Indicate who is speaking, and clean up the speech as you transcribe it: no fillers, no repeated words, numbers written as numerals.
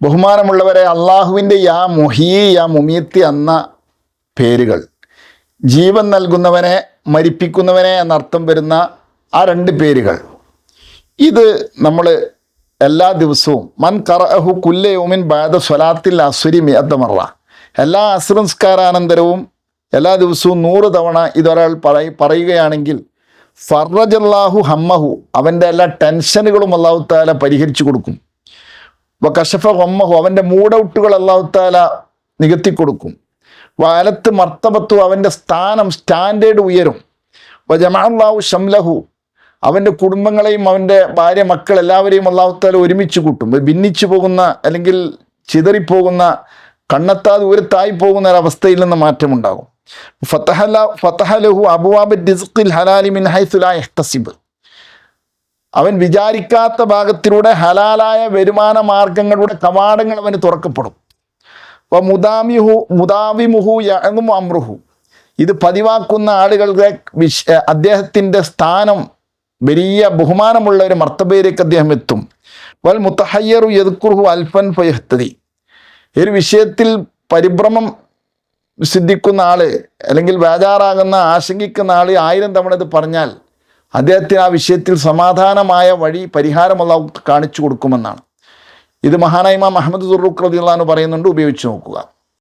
Speaker 1: ബഹുമാനമുള്ളവരെ, അള്ളാഹുവിൻ്റെ യാ മുഹീ യാ മുമീത്തി എന്ന പേരുകൾ, ജീവൻ നൽകുന്നവനെ മരിപ്പിക്കുന്നവനെ എന്നർത്ഥം വരുന്ന ആ 2 പേരുകൾ, ഇത് നമ്മൾ എല്ലാ ദിവസവും മൻ ഖറഅഹു കുല്ല യൗമിൻ ബഅദ സ്വലാത്തിൽ അസ്രി മിഅത മറ, എല്ലാ അസ്ർ നിസ്കാരാനന്തരവും എല്ലാ ദിവസവും 100 തവണ ഇതൊരാൾ പറയുകയാണെങ്കിൽ ഫറജല്ലാഹു ഹമ്മഹു, അവൻ്റെ എല്ലാ ടെൻഷനുകളും അല്ലാഹു തആല പരിഹരിച്ചു കൊടുക്കും. വകശഫ ഹമ്മഹു, അവൻ്റെ മൂഡൗട്ടുകൾ അല്ലാഹു തആല നികത്തി കൊടുക്കും. വഅലത്ത് മർത്തബത്തു, അവൻ്റെ സ്ഥാനം സ്റ്റാൻഡേർഡ് ഉയരും. വജമഅല്ലാഹു ശംലഹു, അവൻ്റെ കുടുംബങ്ങളെയും അവൻ്റെ ഭാര്യ മക്കൾ എല്ലാവരെയും അല്ലാഹു തആല ഒരുമിച്ച് കൂട്ടും. ഭിന്നിച്ചു പോകുന്ന അല്ലെങ്കിൽ ചിതറിപ്പോകുന്ന കണ്ണെത്താ ദൂരത്തായി പോകുന്ന ഒരവസ്ഥയിൽ നിന്ന് മാറ്റമുണ്ടാകും. ഫതഹലഹു അബ്വാബ റിസ്ഖിൽ ഹലാലി മിൻ ഹൈസു ലാ യഹ്തസിബ്, അവൻ വിചാരിക്കാത്ത ഭാഗത്തിലൂടെ ഹലാലായ വരുമാന മാർഗങ്ങളുടെ കവാടങ്ങൾ അവന് തുറക്കപ്പെടും. മുദാവിമുഹു യഅ്മും അംറുഹു, ഇത് പതിവാക്കുന്ന ആളുകളുടെ അദ്ദേഹത്തിൻ്റെ സ്ഥാനം വലിയ ബഹുമാനമുള്ള ഒരു മർത്തബയിലേക്ക് അദ്ദേഹം എത്തും. വൽ മുത്തഹയ്യറു യദ്കുറുഹു അൽഫൻ ഫയഹ്തദി, ഒരു വിഷയത്തിൽ പരിഭ്രമം സിദ്ധിക്കുന്ന ആള് അല്ലെങ്കിൽ ബേജാറാകുന്ന ആശങ്കിക്കുന്ന ആൾ 1000 തവണ ഇത് പറഞ്ഞാൽ അദ്ദേഹത്തിന് ആ വിഷയത്തിൽ സമാധാനമായ വഴി പരിഹാരം അല്ലാഹു കാണിച്ചു കൊടുക്കുമെന്നാണ്. ഇത് മഹാനായ ഇമാം അഹ്മദ് സുറൂഖ് റളിയല്ലാഹു അൻഹു പറയുന്നുണ്ട്, ഉപയോഗിച്ച് നോക്കുക.